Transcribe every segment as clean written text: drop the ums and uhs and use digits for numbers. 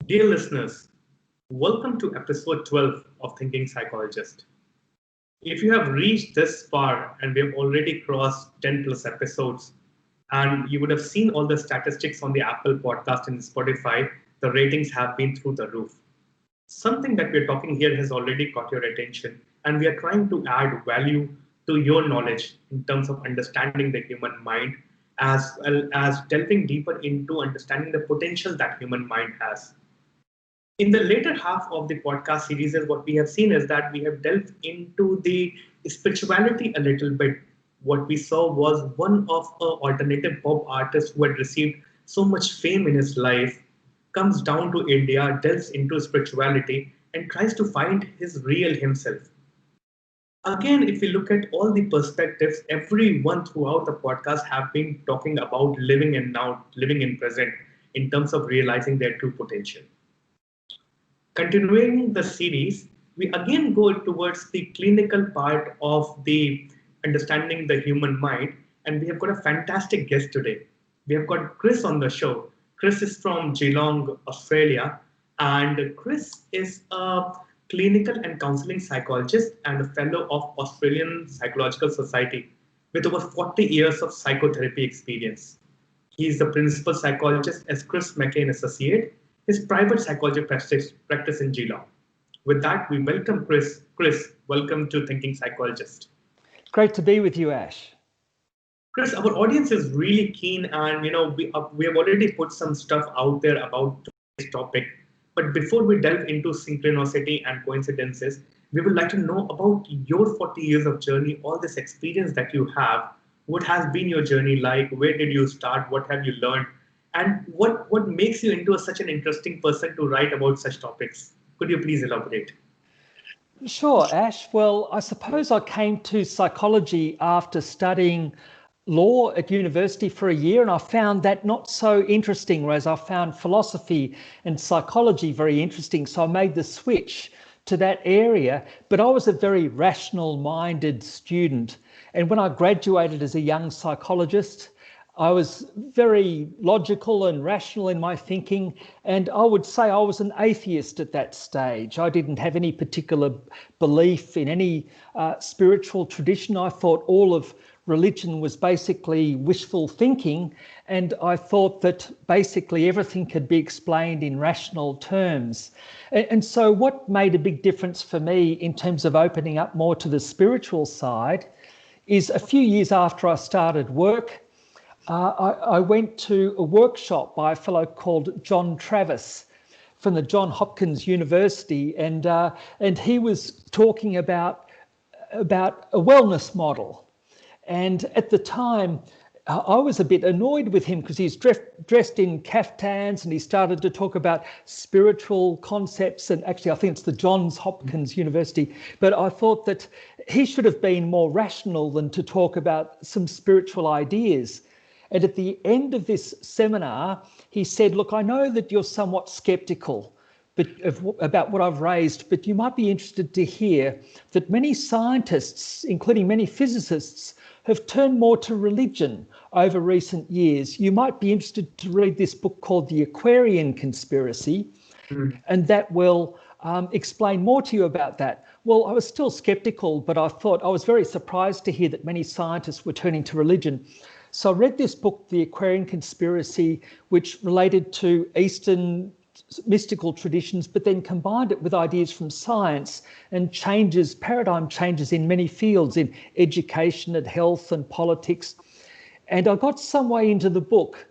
Dear listeners, welcome to episode 12 of Thinking Psychologist. If you have reached this far and we have already crossed 10 plus episodes, and you would have seen all the statistics on the Apple podcast and Spotify, the ratings have been through the roof. Something that we're talking here has already caught your attention, and we are trying to add value to your knowledge in terms of understanding the human mind, as well as delving deeper into understanding the potential that human mind has. In the later half of the podcast series, what we have seen is that we have delved into the spirituality a little bit. What we saw was one of our alternative pop artists who had received so much fame in his life comes down to India, delves into spirituality, and tries to find his real himself. Again, if we look at all the perspectives, everyone throughout the podcast have been talking about living in now, living in present, in terms of realizing their true potential. Continuing the series, we again go towards the clinical part of the understanding the human mind, and we have got a fantastic guest today. We have got Chris on the show. Chris is from Geelong, Australia, and Chris is a clinical and counseling psychologist and a fellow of Australian Psychological Society with over 40 years of psychotherapy experience. He is the principal psychologist as Chris Mackey and Associate, his private psychology practice in Geelong. With that, we welcome Chris. Chris, welcome to Thinking Psychologist. Great to be with you, Ash. Chris, our audience is really keen, and we have already put some stuff out there about today's topic. But before we delve into synchronicity and coincidences, we would like to know about your 40 years of journey, all this experience that you have. What has been your journey like? Where did you start? What have you learned? And what makes you into such an interesting person to write about such topics? Could you please elaborate? Sure, Ash. Well, I suppose I came to psychology after studying law at university for a year, and I found that not so interesting, whereas I found philosophy and psychology very interesting. So I made the switch to that area, but I was a very rational-minded student. And when I graduated as a young psychologist, I was very logical and rational in my thinking, and I would say I was an atheist at that stage. I didn't have any particular belief in any spiritual tradition. I thought all of religion was basically wishful thinking, and I thought that basically everything could be explained in rational terms. And so what made a big difference for me in terms of opening up more to the spiritual side is a few years after I started work, I went to a workshop by a fellow called John Travis from the Johns Hopkins University, and he was talking about a wellness model. And at the time, I was a bit annoyed with him because he's dressed in caftans, and he started to talk about spiritual concepts. And actually, I think it's the Johns Hopkins University. But I thought that he should have been more rational than to talk about some spiritual ideas. And at the end of this seminar, he said, look, I know that you're somewhat skeptical about what I've raised, but you might be interested to hear that many scientists, including many physicists, have turned more to religion over recent years. You might be interested to read this book called The Aquarian Conspiracy, and that will explain more to you about that. Well, I was still skeptical, but I thought I was very surprised to hear that many scientists were turning to religion. So I read this book, The Aquarian Conspiracy, which related to Eastern mystical traditions, but then combined it with ideas from science and paradigm changes in many fields, in education and health and politics. And I got some way into the book,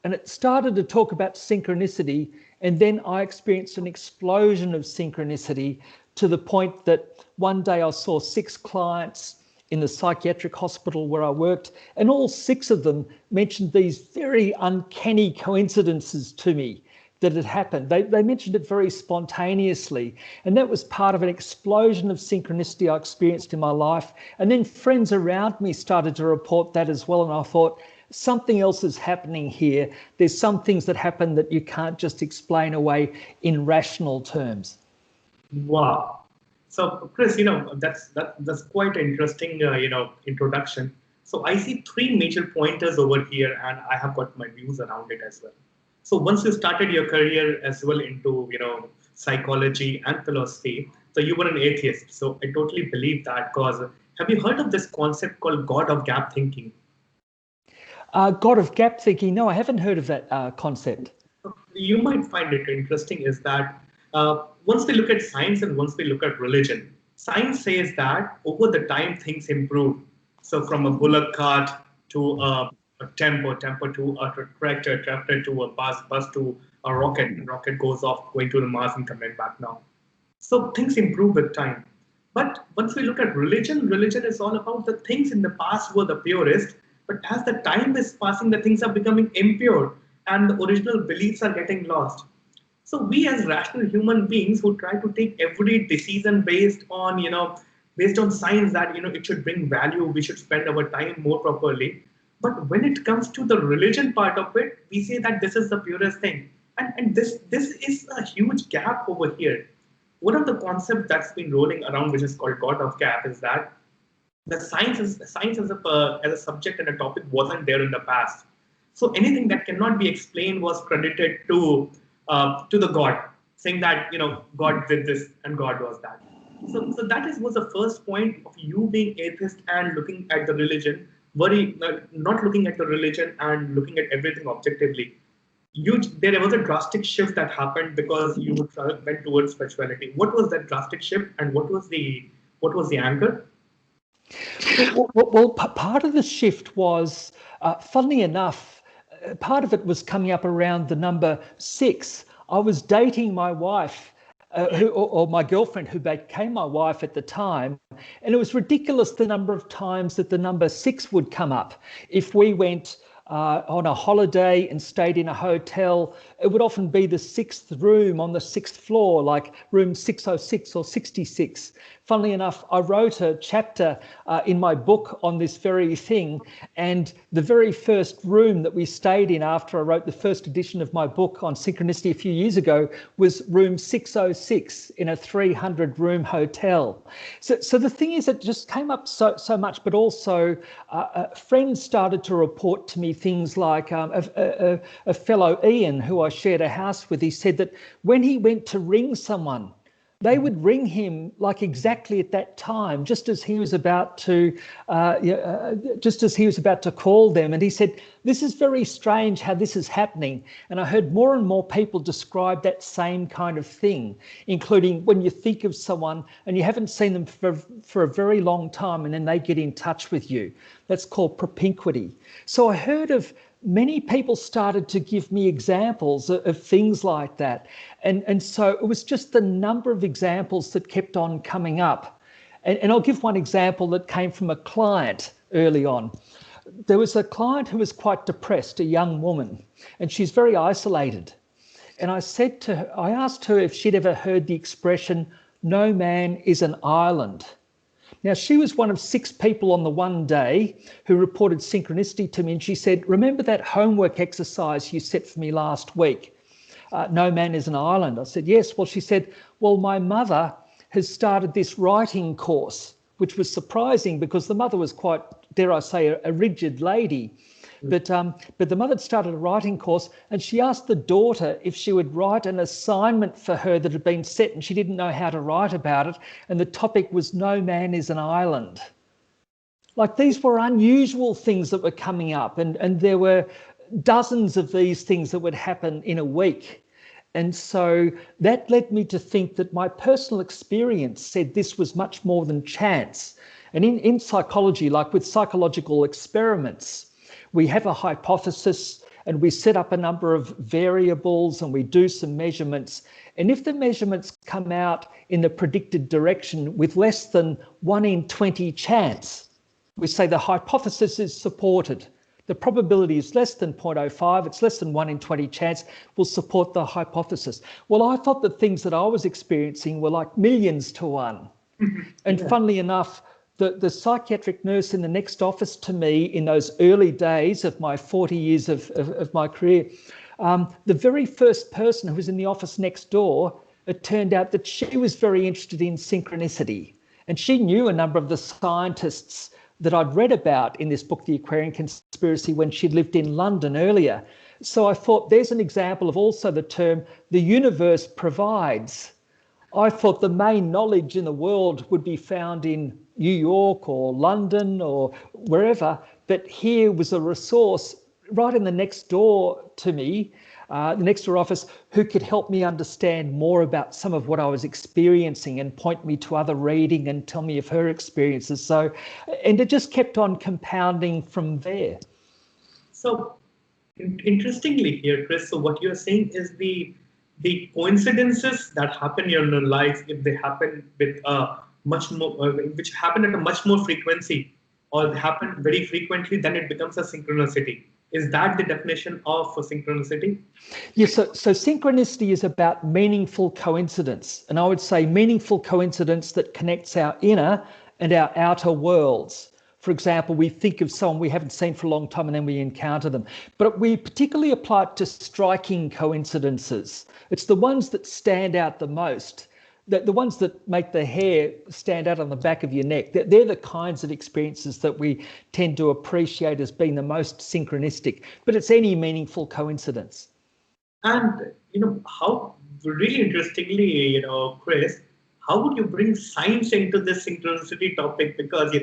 and it started to talk about synchronicity, and then I experienced an explosion of synchronicity to the point that one day I saw 6 clients in the psychiatric hospital where I worked, and all 6 of them mentioned these very uncanny coincidences to me that had happened. They mentioned it very spontaneously, and that was part of an explosion of synchronicity I experienced in my life. And then friends around me started to report that as well, and I thought, something else is happening here. There's some things that happen that you can't just explain away in rational terms. Wow. So, Chris, that's quite an interesting, introduction. So I see 3 major pointers over here, and I have got my views around it as well. So once you started your career as well into, psychology and philosophy, so you were an atheist. So I totally believe that, because have you heard of this concept called God of gap thinking? God of gap thinking. No, I haven't heard of that concept. You might find it interesting is that once we look at science and once we look at religion, science says that over the time things improve. So from a bullock cart to a temper to a tractor to a bus to a rocket goes off, going to the Mars and coming back now. So things improve with time. But once we look at religion, religion is all about the things in the past were the purest, but as the time is passing, the things are becoming impure and the original beliefs are getting lost. So we as rational human beings who try to take every decision based on science that it should bring value, we should spend our time more properly. But when it comes to the religion part of it, we say that this is the purest thing. And this is a huge gap over here. One of the concepts that's been rolling around, which is called God of Gap, is that the science as a subject and a topic wasn't there in the past. So anything that cannot be explained was credited to the God, saying that God did this and God was that. So that was the first point of you being atheist and looking at the religion, not looking at the religion and looking at everything objectively. There was a drastic shift that happened because you went towards spirituality. What was that drastic shift, and what was the anchor? Well, part of the shift was, funnily enough, part of it was coming up around the number 6. I was dating my wife, or my girlfriend, who became my wife at the time, and it was ridiculous the number of times that the number 6 would come up. If we went on a holiday and stayed in a hotel, it would often be the 6th room on the 6th floor, like room 606 or 66. Funnily enough, I wrote a chapter in my book on this very thing, and the very first room that we stayed in after I wrote the first edition of my book on synchronicity a few years ago was room 606 in a 300-room hotel. So the thing is, it just came up so much, but also friends started to report to me things like a fellow Ian, who I shared a house with. He said that when he went to ring someone, they would ring him like exactly at that time, just as he was about to call them. And he said, "This is very strange how this is happening." And I heard more and more people describe that same kind of thing, including when you think of someone and you haven't seen them for a very long time, and then they get in touch with you. That's called propinquity. So I heard of many people started to give me examples of things like that. And so it was just the number of examples that kept on coming up. And I'll give one example that came from a client early on. There was a client who was quite depressed, a young woman, and she's very isolated. And I asked her if she'd ever heard the expression, "No man is an island." Now, she was one of 6 people on the one day who reported synchronicity to me, and she said, "Remember that homework exercise you set for me last week? No man is an island." I said, "Yes." Well, she said, "Well, my mother has started this writing course," which was surprising because the mother was quite, dare I say, a rigid lady. But the mother had started a writing course, and she asked the daughter if she would write an assignment for her that had been set, and she didn't know how to write about it. And the topic was "No man is an island." Like, these were unusual things that were coming up, and there were dozens of these things that would happen in a week. And so that led me to think that my personal experience said this was much more than chance. And in psychology, like with psychological experiments, we have a hypothesis and we set up a number of variables and we do some measurements. And if the measurements come out in the predicted direction with less than 1 in 20 chance, we say the hypothesis is supported. The probability is less than 0.05, it's less than 1 in 20 chance, will support the hypothesis. Well, I thought the things that I was experiencing were like millions to 1. And funnily enough, the psychiatric nurse in the next office to me in those early days of my 40 years of my career, the very first person who was in the office next door, it turned out that she was very interested in synchronicity. And she knew a number of the scientists that I'd read about in this book, The Aquarian Conspiracy, when she'd lived in London earlier. So I thought there's an example of also the term the universe provides. I thought the main knowledge in the world would be found in New York or London or wherever, but here was a resource right in the next door to me, the next door office, who could help me understand more about some of what I was experiencing and point me to other reading and tell me of her experiences. So, and it just kept on compounding from there. So interestingly here, Chris, so what you're saying is the coincidences that happen in your life, if they happen with much more, which happen at a much more frequency, or they happen very frequently, then it becomes a synchronicity. Is that the definition of synchronicity? Yes, so synchronicity is about meaningful coincidence. And I would say meaningful coincidence that connects our inner and our outer worlds. For example, we think of someone we haven't seen for a long time and then we encounter them. But we particularly apply it to striking coincidences. It's the ones that stand out the most, the ones that make the hair stand out on the back of your neck. They're the kinds of experiences that we tend to appreciate as being the most synchronistic. But it's any meaningful coincidence. And, how really interestingly, Chris, how would you bring science into this synchronicity topic? Because,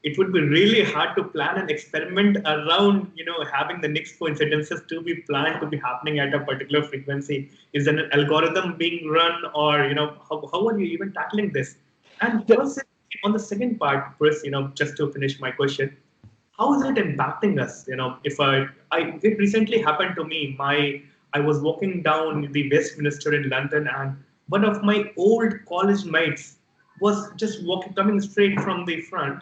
it would be really hard to plan an experiment around, having the next coincidences to be planned to be happening at a particular frequency. Is there an algorithm being run, or, how are you even tackling this? And also, on the second part, Chris, just to finish my question, how is it impacting us? If it recently happened to me, I was walking down the Westminster in London, and one of my old college mates was just coming straight from the front.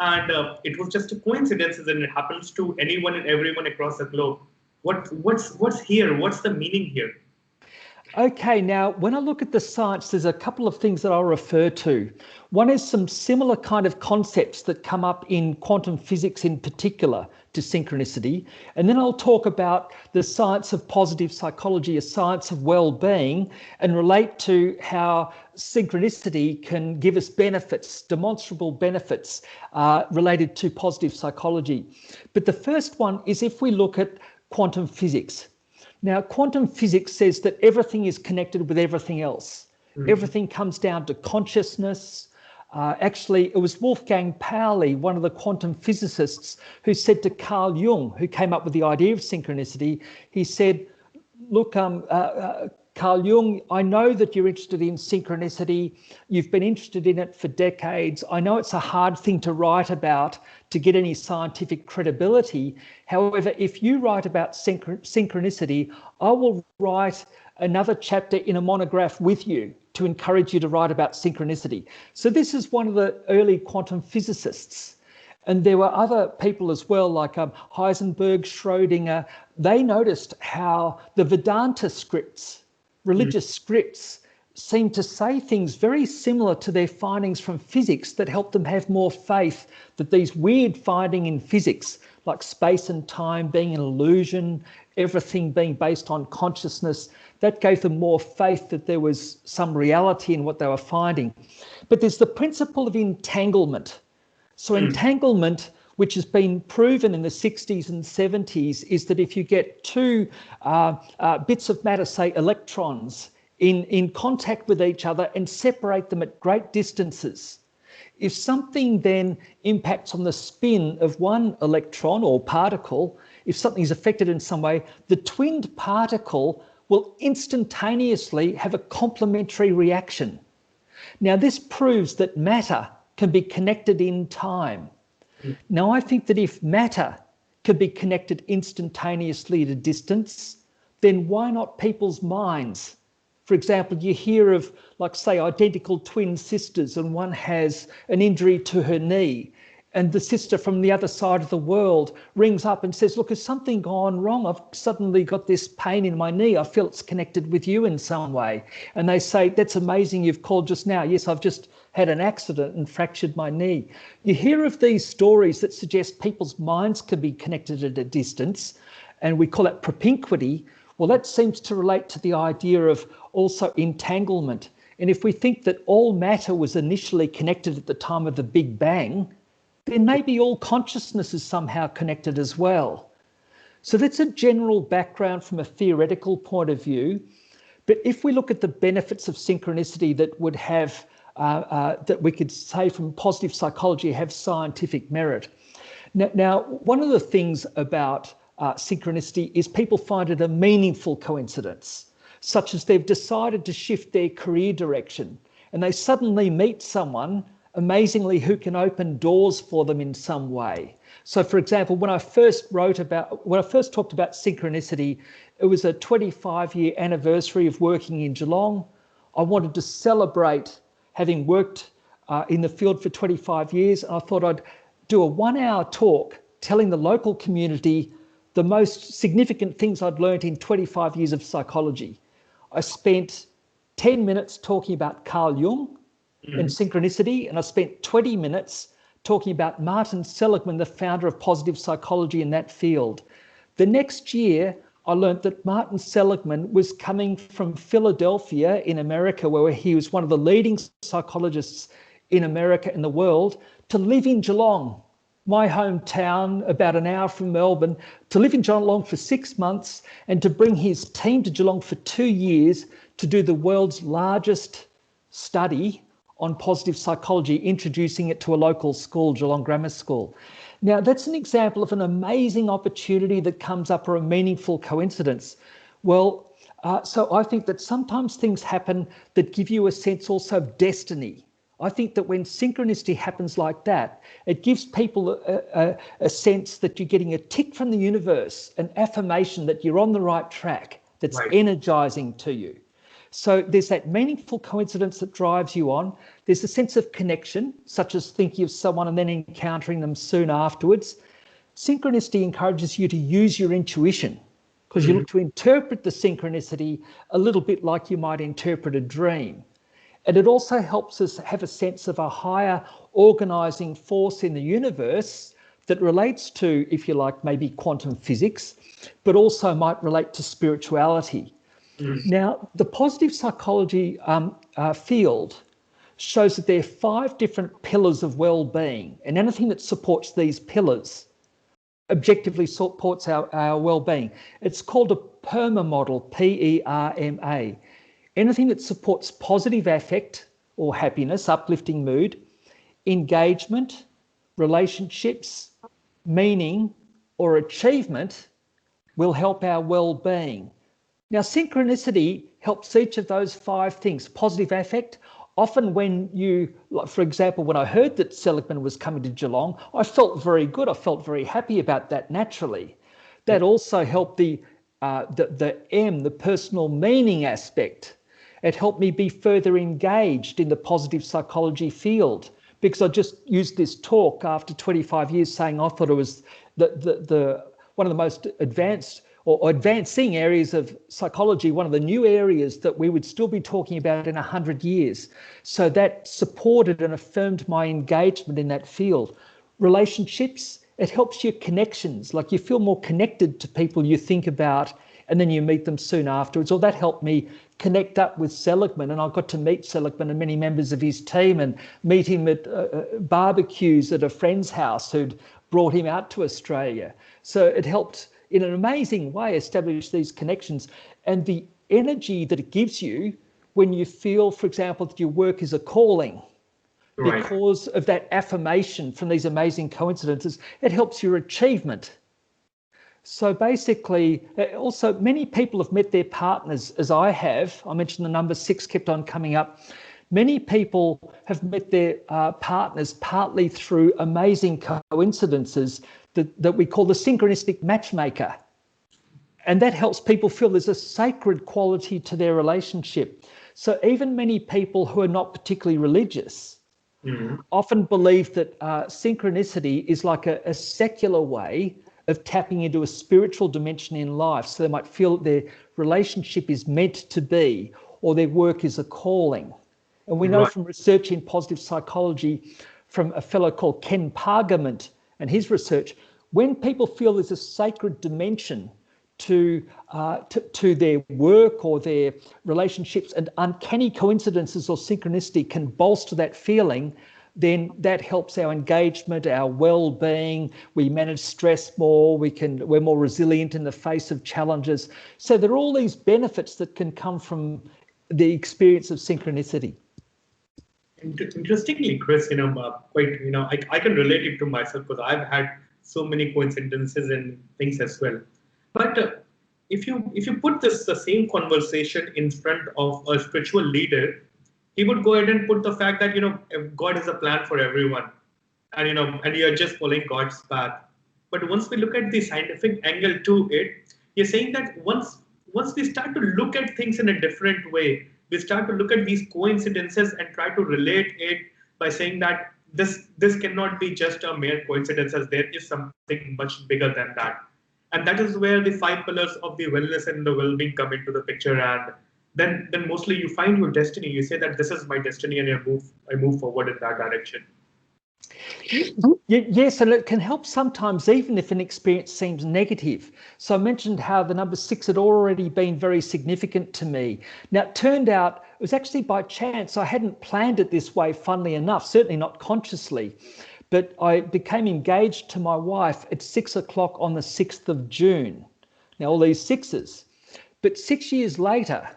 And it was just a coincidence, and it happens to anyone and everyone across the globe. What's here? What's the meaning here? Okay, now when I look at the science, there's a couple of things that I'll refer to. One is some similar kind of concepts that come up in quantum physics in particular to synchronicity. And then I'll talk about the science of positive psychology, a science of well-being, and relate to how synchronicity can give us benefits, demonstrable benefits related to positive psychology. But the first one is if we look at quantum physics. Now, quantum physics says that everything is connected with everything else. Mm-hmm. Everything comes down to consciousness. Actually, it was Wolfgang Pauli, one of the quantum physicists, who said to Carl Jung, who came up with the idea of synchronicity, he said, look, Carl Jung, I know that you're interested in synchronicity. You've been interested in it for decades. I know it's a hard thing to write about to get any scientific credibility. However, if you write about synchronicity, I will write another chapter in a monograph with you to encourage you to write about synchronicity. So this is one of the early quantum physicists. And there were other people as well, like Heisenberg, Schrödinger. They noticed how the Vedanta scripts, religious scripts, seem to say things very similar to their findings from physics that helped them have more faith that these weird findings in physics, like space and time being an illusion, everything being based on consciousness, that gave them more faith that there was some reality in what they were finding. But there's the principle of entanglement. So entanglement, which has been proven in the 60s and 70s, is that if you get two bits of matter, say electrons, in contact with each other and separate them at great distances, if something then impacts on the spin of one electron or particle, if something is affected in some way, the twinned particle will instantaneously have a complementary reaction. Now, this proves that matter can be connected in time. Now, I think that if matter can be connected instantaneously at a distance, then why not people's minds? For example, you hear of, like, say, identical twin sisters, and one has an injury to her knee, and the sister from the other side of the world rings up and says, look, has something gone wrong? I've suddenly got this pain in my knee. I feel it's connected with you in some way. And they say, that's amazing, you've called just now. Yes, I've just had an accident and fractured my knee. You hear of these stories that suggest people's minds can be connected at a distance, and we call that propinquity. Well, that seems to relate to the idea of also entanglement. And if we think that all matter was initially connected at the time of the Big Bang, then maybe all consciousness is somehow connected as well. So that's a general background from a theoretical point of view. But if we look at the benefits of synchronicity that would have, that we could say from positive psychology have scientific merit. Now, one of the things about synchronicity is people find it a meaningful coincidence, such as they've decided to shift their career direction and they suddenly meet someone amazingly who can open doors for them in some way. So, for example, when I first talked about synchronicity, it was a 25-year anniversary of working in Geelong. I wanted to celebrate having worked in the field for 25 years. And I thought I'd do a 1-hour talk telling the local community the most significant things I'd learned in 25 years of psychology. I spent 10 minutes talking about Carl Jung and synchronicity, and I spent 20 minutes talking about Martin Seligman, the founder of positive psychology in that field. The next year, I learned that Martin Seligman was coming from Philadelphia in America, where he was one of the leading psychologists in America and the world, to live in Geelong, my hometown, about an hour from Melbourne, to live in Geelong for 6 months and to bring his team to Geelong for 2 years to do the world's largest study on positive psychology, introducing it to a local school, Geelong Grammar School. Now, that's an example of an amazing opportunity that comes up or a meaningful coincidence. Well, so I think that sometimes things happen that give you a sense also of destiny. I think that when synchronicity happens like that, it gives people a sense that you're getting a tick from the universe, an affirmation that you're on the right track, that's energizing to you. So there's that meaningful coincidence that drives you on. There's a sense of connection, such as thinking of someone and then encountering them soon afterwards. Synchronicity encourages you to use your intuition because you look to interpret the synchronicity a little bit like you might interpret a dream. And it also helps us have a sense of a higher organising force in the universe that relates to, if you like, maybe quantum physics, but also might relate to spirituality. Now, the positive psychology field shows that there are 5 different pillars of well-being, and anything that supports these pillars objectively supports our well-being. It's called a PERMA model, P-E-R-M-A. Anything that supports positive affect or happiness, uplifting mood, engagement, relationships, meaning, or achievement will help our well-being. Now, synchronicity helps each of those 5 things. Positive affect, often when you, like for example, when I heard that Seligman was coming to Geelong, I felt very good. I felt very happy about that naturally. That also helped the M, the personal meaning aspect. It helped me be further engaged in the positive psychology field because I just used this talk after 25 years saying I thought it was one of the most advanced or advancing areas of psychology, one of the new areas that we would still be talking about in 100 years. So that supported and affirmed my engagement in that field. Relationships, it helps your connections, like you feel more connected to people you think about and then you meet them soon afterwards. Or that helped me connect up with Seligman, and I got to meet Seligman and many members of his team and meet him at barbecues at a friend's house who'd brought him out to Australia. So it helped in an amazing way establish these connections, and the energy that it gives you when you feel, for example, that your work is a calling because of that affirmation from these amazing coincidences, it helps your achievement. So basically, also many people have met their partners as I have. I mentioned the number 6 kept on coming up. Many people have met their partners partly through amazing coincidences that we call the synchronistic matchmaker. And that helps people feel there's a sacred quality to their relationship. So even many people who are not particularly religious often believe that synchronicity is like a secular way of tapping into a spiritual dimension in life. So they might feel that their relationship is meant to be, or their work is a calling. And we know from research in positive psychology from a fellow called Ken Pargament and his research, when people feel there's a sacred dimension to their work or their relationships, and uncanny coincidences or synchronicity can bolster that feeling, then that helps our engagement, our well-being. We manage stress more. We're more resilient in the face of challenges. So there are all these benefits that can come from the experience of synchronicity. Interestingly, Chris, I can relate it to myself because I've had so many coincidences and things as well. But if you put the same conversation in front of a spiritual leader, he would go ahead and put the fact that God has a plan for everyone, and you're just following God's path. But once we look at the scientific angle to it, you're saying that once we start to look at things in a different way, we start to look at these coincidences and try to relate it by saying that this cannot be just a mere coincidence, as there is something much bigger than that. And that is where the 5 pillars of the wellness and the well-being come into the picture. And then mostly you find your destiny. You say that this is my destiny, and I move forward in that direction. Yes, and it can help sometimes, even if an experience seems negative. So I mentioned how the number 6 had already been very significant to me. Now, it turned out it was actually by chance. I hadn't planned it this way, funnily enough, certainly not consciously. But I became engaged to my wife at 6 o'clock on the 6th of June. Now, all these sixes. But 6 years later,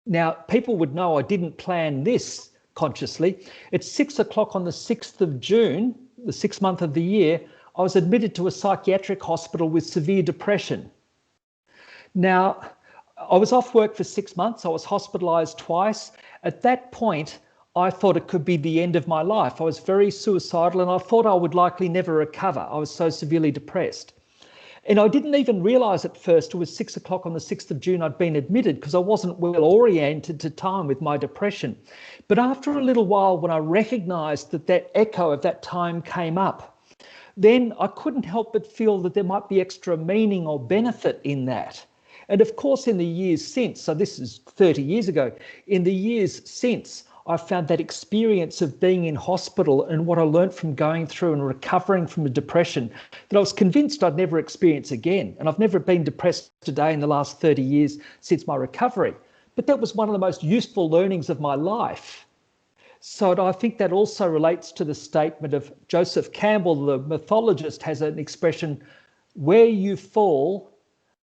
now people would know I didn't plan this consciously. At 6 o'clock on the 6th of June, the 6th month of the year, I was admitted to a psychiatric hospital with severe depression. Now, I was off work for 6 months. I was hospitalised twice. At that point, I thought it could be the end of my life. I was very suicidal, and I thought I would likely never recover. I was so severely depressed. And I didn't even realise at first it was 6 o'clock on the 6th of June I'd been admitted, because I wasn't well oriented to time with my depression. But after a little while, when I recognised that echo of that time came up, then I couldn't help but feel that there might be extra meaning or benefit in that. And of course, in the years since, so this is 30 years ago, in the years since, I found that experience of being in hospital and what I learnt from going through and recovering from a depression that I was convinced I'd never experience again. And I've never been depressed today in the last 30 years since my recovery. But that was one of the most useful learnings of my life. So I think that also relates to the statement of Joseph Campbell, the mythologist, has an expression, where you fall,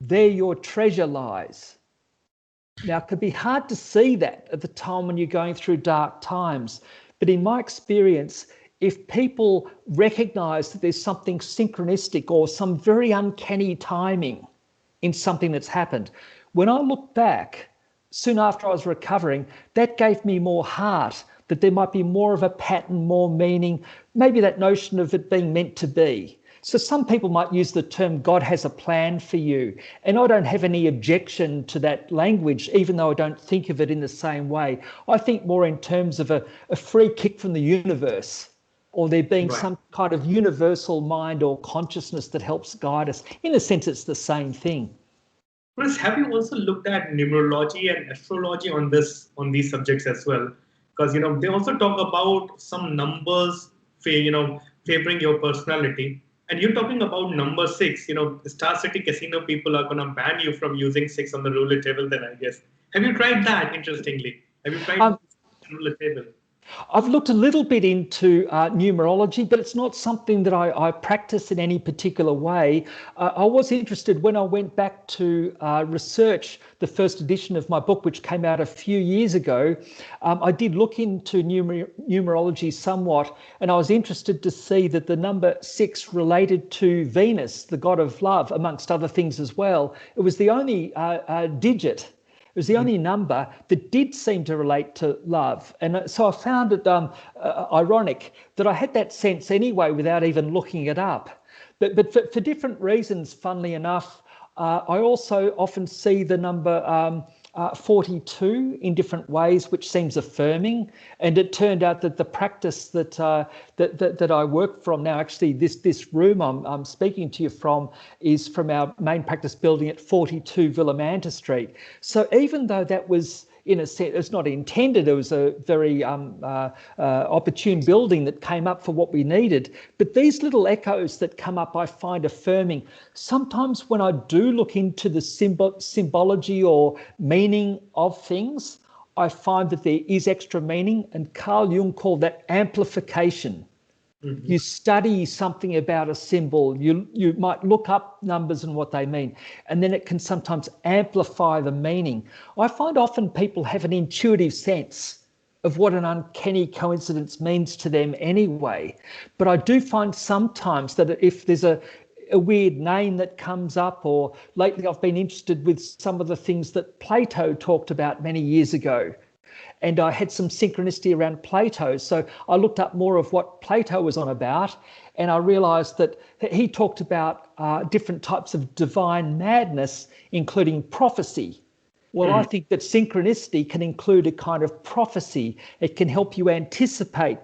there your treasure lies. Now, it can be hard to see that at the time when you're going through dark times. But in my experience, if people recognise that there's something synchronistic or some very uncanny timing in something that's happened, when I look back, soon after I was recovering, that gave me more heart, that there might be more of a pattern, more meaning, maybe that notion of it being meant to be. So some people might use the term God has a plan for you. And I don't have any objection to that language, even though I don't think of it in the same way. I think more in terms of a free kick from the universe, or there being some kind of universal mind or consciousness that helps guide us. In a sense, it's the same thing. Chris, have you also looked at numerology and astrology on these subjects as well? Because they also talk about some numbers, favoring your personality. And you're talking about number 6. Star City Casino people are going to ban you from using 6 on the roulette table. Then I guess. Have you tried that? Interestingly, have you tried roulette table? I've looked a little bit into numerology, but it's not something that I practice in any particular way. I was interested when I went back to research the first edition of my book, which came out a few years ago. I did look into numerology somewhat, and I was interested to see that the number 6 related to Venus, the god of love, amongst other things as well. It was the only digit. It was the only number that did seem to relate to love. And so I found it ironic that I had that sense anyway without even looking it up. But for different reasons, funnily enough, I also often see the number 42 in different ways, which seems affirming. And it turned out that the practice that I work from now, actually this room I'm speaking to you from, is from our main practice building at 42 Villamanta Street. So even though that was, in a sense, it's not intended, it was a very opportune building that came up for what we needed. But these little echoes that come up, I find affirming. Sometimes when I do look into the symbology or meaning of things, I find that there is extra meaning, and Carl Jung called that amplification. Mm-hmm. You study something about a symbol, you might look up numbers and what they mean, and then it can sometimes amplify the meaning. I find often people have an intuitive sense of what an uncanny coincidence means to them anyway. But I do find sometimes that if there's a weird name that comes up, or lately I've been interested with some of the things that Plato talked about many years ago. And I had some synchronicity around Plato. So I looked up more of what Plato was on about, and I realized that he talked about different types of divine madness, including prophecy. Well, I think that synchronicity can include a kind of prophecy. It can help you anticipate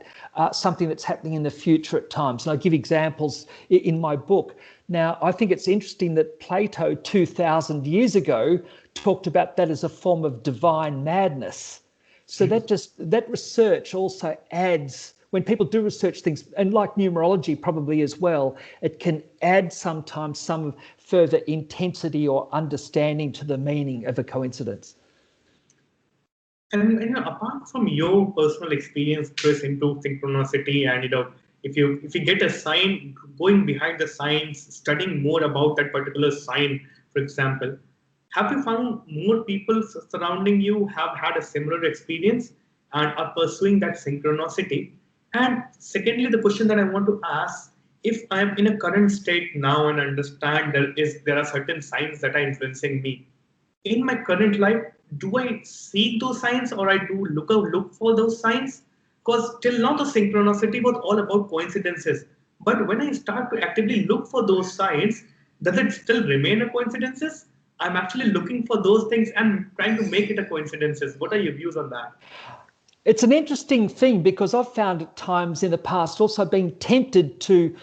something that's happening in the future at times. And I give examples in my book. Now, I think it's interesting that Plato 2,000 years ago talked about that as a form of divine madness. So that research also adds, when people do research things, and like numerology probably as well, it can add sometimes some further intensity or understanding to the meaning of a coincidence. And apart from your personal experience, Chris, into synchronicity, and if you get a sign, going behind the signs, studying more about that particular sign, for example, have you found more people surrounding you have had a similar experience and are pursuing that synchronicity? And secondly, the question that I want to ask, if I'm in a current state now and understand there are certain signs that are influencing me, in my current life, do I seek those signs, or I do look for those signs? Because till now the synchronicity was all about coincidences. But when I start to actively look for those signs, does it still remain a coincidences? I'm actually looking for those things and trying to make it a coincidences. What are your views on that? It's an interesting thing, because I've found at times in the past also being tempted to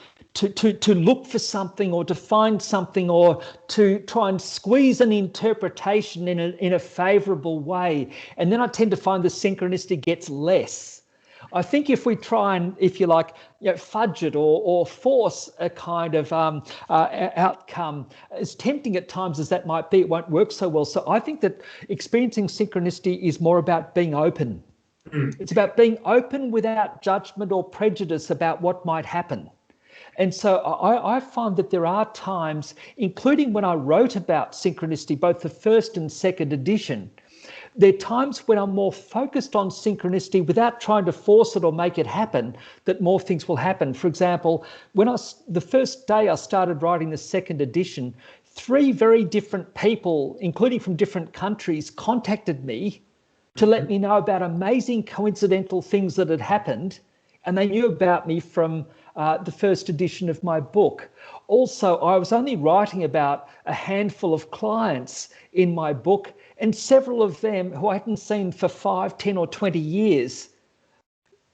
look for something, or to find something, or to try and squeeze an interpretation in a favourable way. And then I tend to find the synchronicity gets less. I think if we try and, if you like, fudge it or force a kind of outcome, as tempting at times as that might be, it won't work so well. So I think that experiencing synchronicity is more about being open. It's about being open without judgment or prejudice about what might happen. And so I find that there are times, including when I wrote about synchronicity, both the first and second edition, there are times when I'm more focused on synchronicity without trying to force it or make it happen, that more things will happen. For example, the first day I started writing the second edition, 3 very different people, including from different countries, contacted me to let me know about amazing coincidental things that had happened. And they knew about me from the first edition of my book. Also, I was only writing about a handful of clients in my book, and several of them who I hadn't seen for 5, 10 or 20 years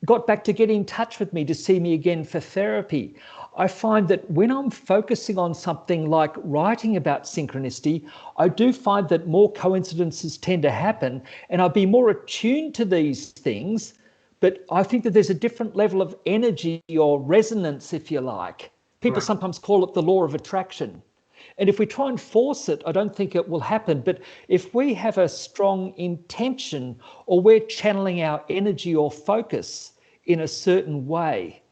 got back to get in touch with me to see me again for therapy. I find that when I'm focusing on something like writing about synchronicity, I do find that more coincidences tend to happen, and I'll be more attuned to these things. But I think that there's a different level of energy or resonance, if you like. People sometimes call it the law of attraction. And if we try and force it, I don't think it will happen. But if we have a strong intention, or we're channeling our energy or focus in a certain way,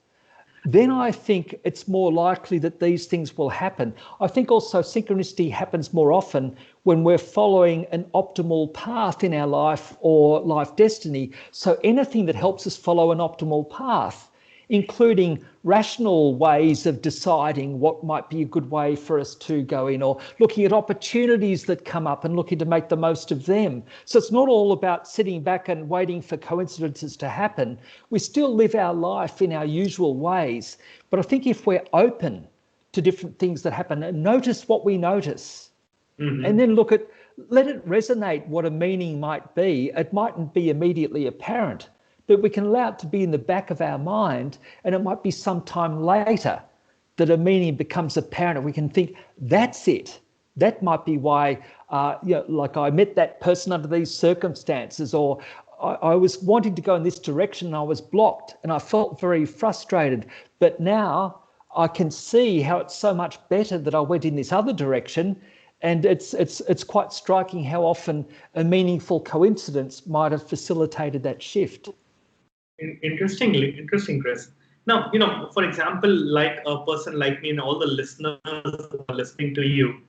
then I think it's more likely that these things will happen. I think also synchronicity happens more often when we're following an optimal path in our life or life destiny. So anything that helps us follow an optimal path, including rational ways of deciding what might be a good way for us to go in, or looking at opportunities that come up and looking to make the most of them. So it's not all about sitting back and waiting for coincidences to happen. We still live our life in our usual ways. But I think if we're open to different things that happen and notice what we notice, and then let it resonate what a meaning might be. It mightn't be immediately apparent, but we can allow it to be in the back of our mind, and it might be sometime later that a meaning becomes apparent, and we can think, that's it. That might be why, like I met that person under these circumstances, or I was wanting to go in this direction and I was blocked and I felt very frustrated. But now I can see how it's so much better that I went in this other direction, And it's quite striking how often a meaningful coincidence might have facilitated that shift. Interesting, Chris. Now, for example, like a person like me and all the listeners who are listening to you,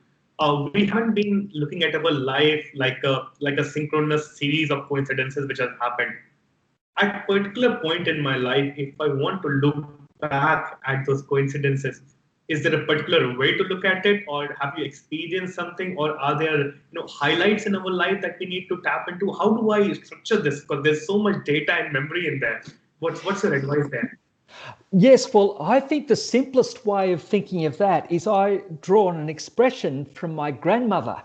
we haven't been looking at our life like a synchronous series of coincidences which has happened. At a particular point in my life, if I want to look back at those coincidences, is there a particular way to look at it, or have you experienced something, or are there highlights in our life that we need to tap into? How do I structure this? Because there's so much data and memory in there. What's your advice there? Yes, well, I think the simplest way of thinking of that is I draw on an expression from my grandmother.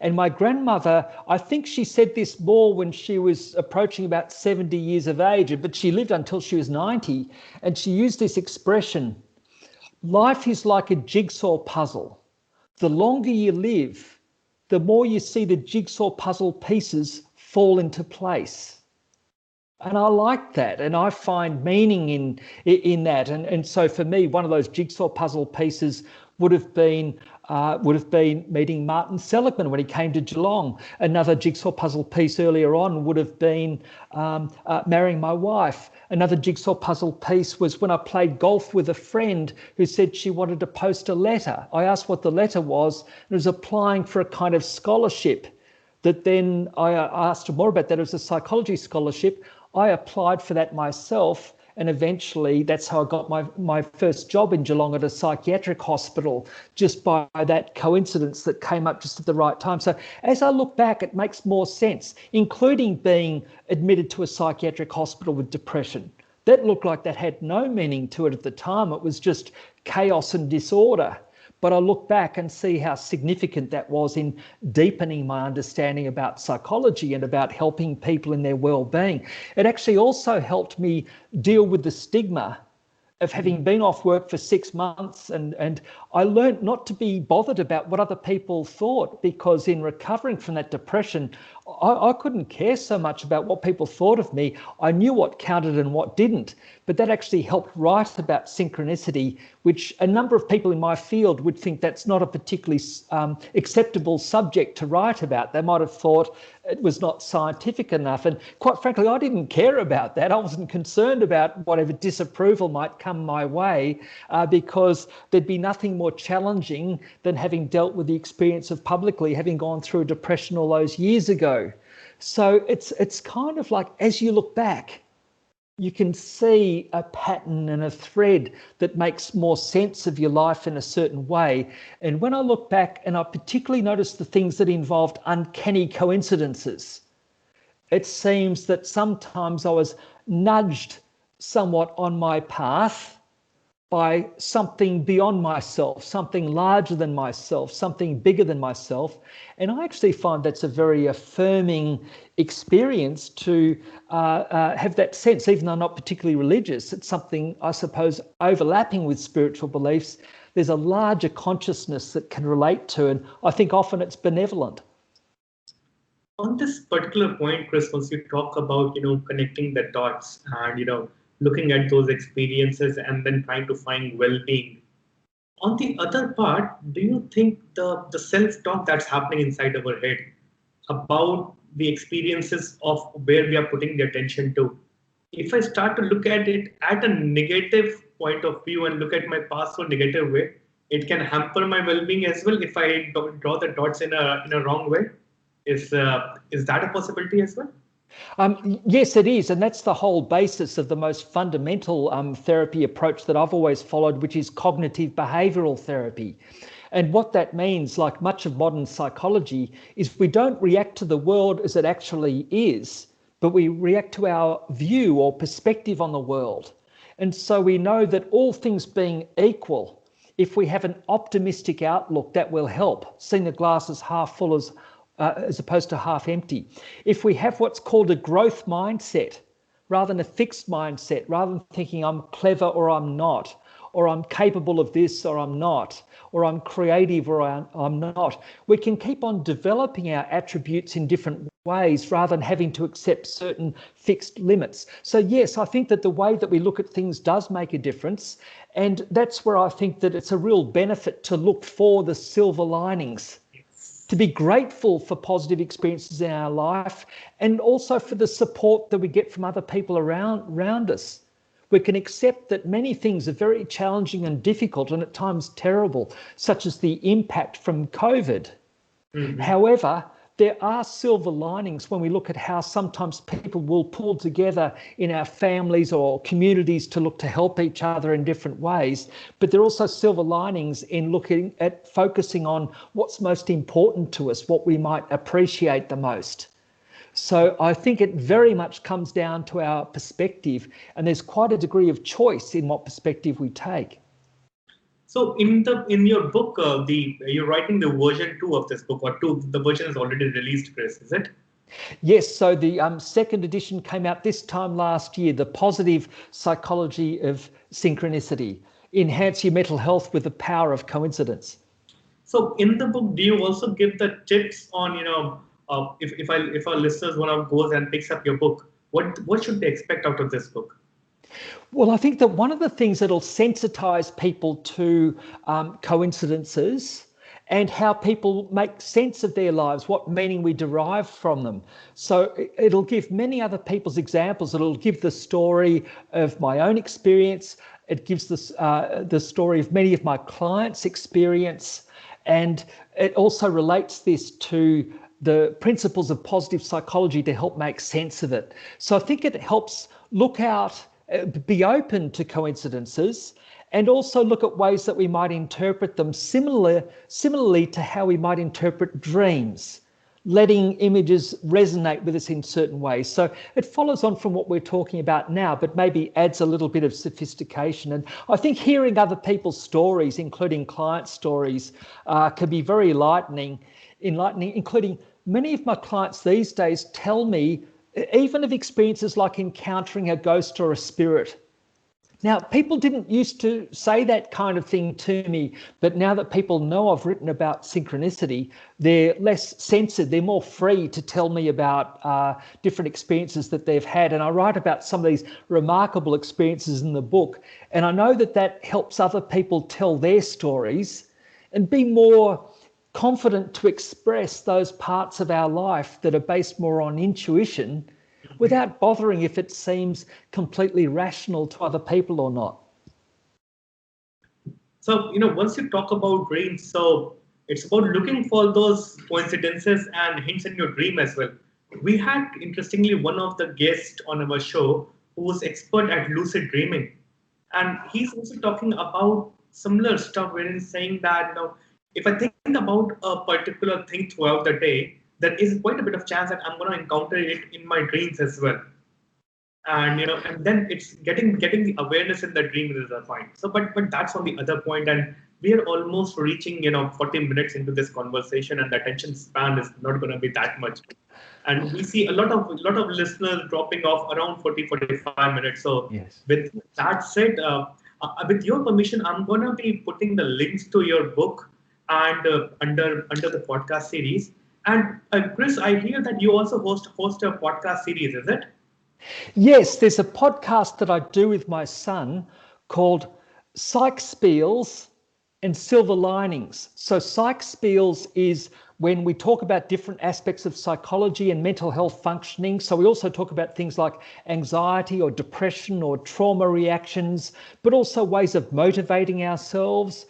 And my grandmother, I think she said this more when she was approaching about 70 years of age, but she lived until she was 90. And she used this expression: life is like a jigsaw puzzle. The longer you live, the more you see the jigsaw puzzle pieces fall into place. And I like that, and I find meaning in that. And so for me, one of those jigsaw puzzle pieces would have been meeting Martin Seligman when he came to Geelong. Another jigsaw puzzle piece earlier on would have been marrying my wife. Another jigsaw puzzle piece was when I played golf with a friend who said she wanted to post a letter. I asked what the letter was, and it was applying for a kind of scholarship. That then I asked her more about that. It was a psychology scholarship. I applied for that myself, and eventually that's how I got my first job in Geelong at a psychiatric hospital, just by that coincidence that came up just at the right time. So as I look back, it makes more sense, including being admitted to a psychiatric hospital with depression. That looked like that had no meaning to it at the time. It was just chaos and disorder. But I look back and see how significant that was in deepening my understanding about psychology and about helping people in their well-being. It actually also helped me deal with the stigma of having been off work for 6 months, and I learned not to be bothered about what other people thought, because in recovering from that depression, I couldn't care so much about what people thought of me. I knew what counted and what didn't, but that actually helped write about synchronicity, which a number of people in my field would think that's not a particularly acceptable subject to write about. They might have thought it was not scientific enough. And quite frankly, I didn't care about that. I wasn't concerned about whatever disapproval might come my way, because there'd be nothing more challenging than having dealt with the experience of publicly having gone through depression all those years ago. So it's kind of like, as you look back, you can see a pattern and a thread that makes more sense of your life in a certain way. And when I look back, and I particularly notice the things that involved uncanny coincidences, it seems that sometimes I was nudged somewhat on my path by something beyond myself, something larger than myself, something bigger than myself. And I actually find that's a very affirming experience to have that sense, even though I'm not particularly religious. It's something, I suppose, overlapping with spiritual beliefs. There's a larger consciousness that can relate to, and I think often it's benevolent. On this particular point, Chris, once you talk about, connecting the dots and, looking at those experiences and then trying to find well-being. On the other part, do you think the self-talk that's happening inside our head about the experiences of where we are putting the attention to, if I start to look at it at a negative point of view and look at my past in a negative way, it can hamper my well-being as well if I draw the dots in a wrong way? Is that a possibility as well? Yes, it is. And that's the whole basis of the most fundamental therapy approach that I've always followed, which is cognitive behavioural therapy. And what that means, like much of modern psychology, is we don't react to the world as it actually is, but we react to our view or perspective on the world. And so we know that all things being equal, if we have an optimistic outlook, that will help, seeing the glass as half full as opposed to half empty. If we have what's called a growth mindset, rather than a fixed mindset, rather than thinking I'm clever or I'm not, or I'm capable of this or I'm not, or I'm creative or I'm not, we can keep on developing our attributes in different ways rather than having to accept certain fixed limits. So yes, I think that the way that we look at things does make a difference. And that's where I think that it's a real benefit to look for the silver linings to be grateful for positive experiences in our life, and also for the support that we get from other people around us. We can accept that many things are very challenging and difficult and at times terrible, such as the impact from COVID. Mm-hmm. However, there are silver linings when we look at how sometimes people will pull together in our families or communities to look to help each other in different ways. But there are also silver linings in looking at focusing on what's most important to us, what we might appreciate the most. So I think it very much comes down to our perspective, and there's quite a degree of choice in what perspective we take. So in your book, you're writing the version 2 of this book, or 2, the version is already released, Chris, is it? Yes, so the second edition came out this time last year, The Positive Psychology of Synchronicity, Enhance Your Mental Health with the Power of Coincidence. So in the book, do you also give the tips on, if our listeners want to go and picks up your book, what should they expect out of this book? Well, I think that one of the things that'll sensitize people to coincidences and how people make sense of their lives, what meaning we derive from them. So it'll give many other people's examples. It'll give the story of my own experience. It gives the story of many of my clients' experience. And it also relates this to the principles of positive psychology to help make sense of it. So I think it helps look out, be open to coincidences, and also look at ways that we might interpret them similarly to how we might interpret dreams, letting images resonate with us in certain ways. So it follows on from what we're talking about now, but maybe adds a little bit of sophistication. And I think hearing other people's stories, including client stories, can be very enlightening, including many of my clients these days tell me even of experiences like encountering a ghost or a spirit. Now, people didn't used to say that kind of thing to me, but now that people know I've written about synchronicity, they're less censored, they're more free to tell me about different experiences that they've had. And I write about some of these remarkable experiences in the book, and I know that that helps other people tell their stories and be more confident to express those parts of our life that are based more on intuition without bothering if it seems completely rational to other people or not. So, once you talk about dreams, so it's about looking for those coincidences and hints in your dream as well. We had, interestingly, one of the guests on our show who was expert at lucid dreaming. And he's also talking about similar stuff where he's saying that, if I think about a particular thing throughout the day, there is quite a bit of chance that I'm going to encounter it in my dreams as well. And and then it's getting the awareness in the dream is a point. So, but that's on the other point, and we are almost reaching 40 minutes into this conversation, and the attention span is not going to be that much. And we see a lot of listeners dropping off around 40-45 minutes. So, yes. With that said, with your permission, I'm going to be putting the links to your book and under the podcast series. And Chris, I hear that you also host a podcast series, is it? Yes, there's a podcast that I do with my son called Psych Spiels and Silver Linings. So Psych Spiels is when we talk about different aspects of psychology and mental health functioning. So we also talk about things like anxiety or depression or trauma reactions, but also ways of motivating ourselves,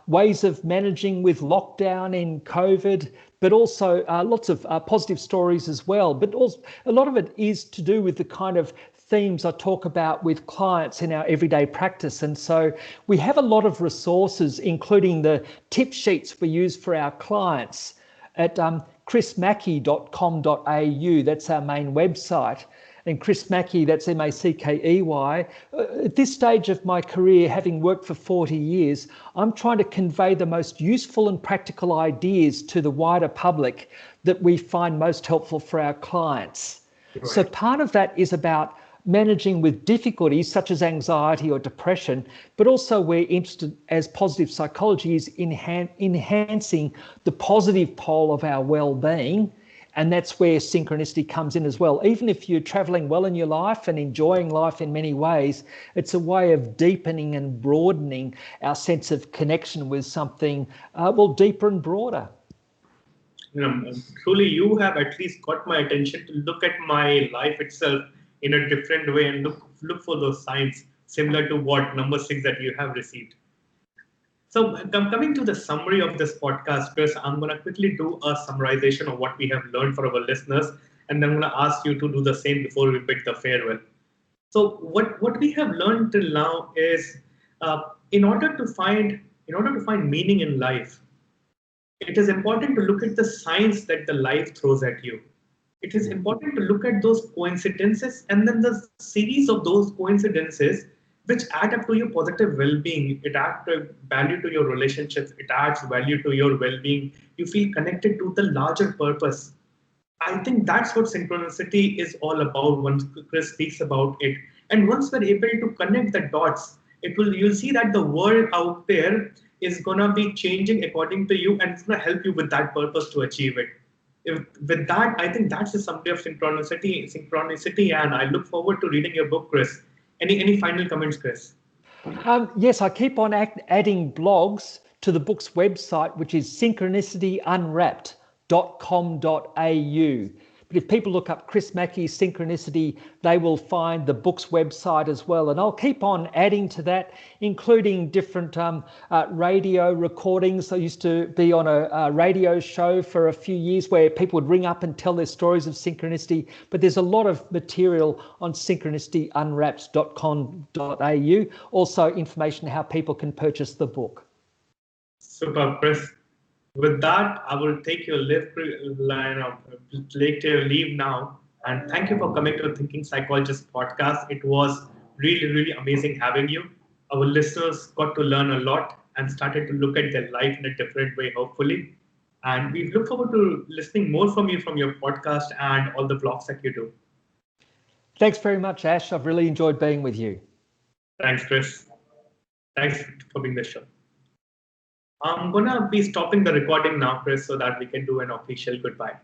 ways of managing with lockdown in COVID, but also lots of positive stories as well. But also, a lot of it is to do with the kind of themes I talk about with clients in our everyday practice. And so we have a lot of resources, including the tip sheets we use for our clients at chrismackey.com.au. That's our main website. And Chris Mackey, that's Mackey. At this stage of my career, having worked for 40 years, I'm trying to convey the most useful and practical ideas to the wider public that we find most helpful for our clients. Right. So part of that is about managing with difficulties such as anxiety or depression, but also we're interested as positive psychology is enhancing the positive pole of our well-being. And that's where synchronicity comes in as well. Even if you're traveling well in your life and enjoying life in many ways, it's a way of deepening and broadening our sense of connection with something, deeper and broader. Truly you have at least got my attention to look at my life itself in a different way and look for those signs similar to what number 6 that you have received. So coming to the summary of this podcast, Chris, I'm going to quickly do a summarization of what we have learned for our listeners, and then I'm going to ask you to do the same before we bid the farewell. So what we have learned till now is uh, in order to find meaning in life, it is important to look at the signs that the life throws at you. It is important to look at those coincidences and then the series of those coincidences which add up to your positive well-being. It adds value to your relationships. It adds value to your well-being. You feel connected to the larger purpose. I think that's what synchronicity is all about once Chris speaks about it. And once we're able to connect the dots, you'll see that the world out there is gonna be changing according to you and it's gonna help you with that purpose to achieve it. With that, I think that's the summary of synchronicity, and I look forward to reading your book, Chris. Any final comments, Chris? Yes, I keep on adding blogs to the book's website, which is synchronicityunwrapped.com.au. But if people look up Chris Mackey's Synchronicity, they will find the book's website as well. And I'll keep on adding to that, including different radio recordings. I used to be on a radio show for a few years where people would ring up and tell their stories of synchronicity. But there's a lot of material on synchronicityunwrapped.com.au. Also information how people can purchase the book. Super, Chris. With that, I will take your leave now. And thank you for coming to the Thinking Psychologist podcast. It was really, really amazing having you. Our listeners got to learn a lot and started to look at their life in a different way, hopefully. And we look forward to listening more from you from your podcast and all the vlogs that you do. Thanks very much, Ash. I've really enjoyed being with you. Thanks, Chris. Thanks for being the show. I'm going to be stopping the recording now, Chris, so that we can do an official goodbye.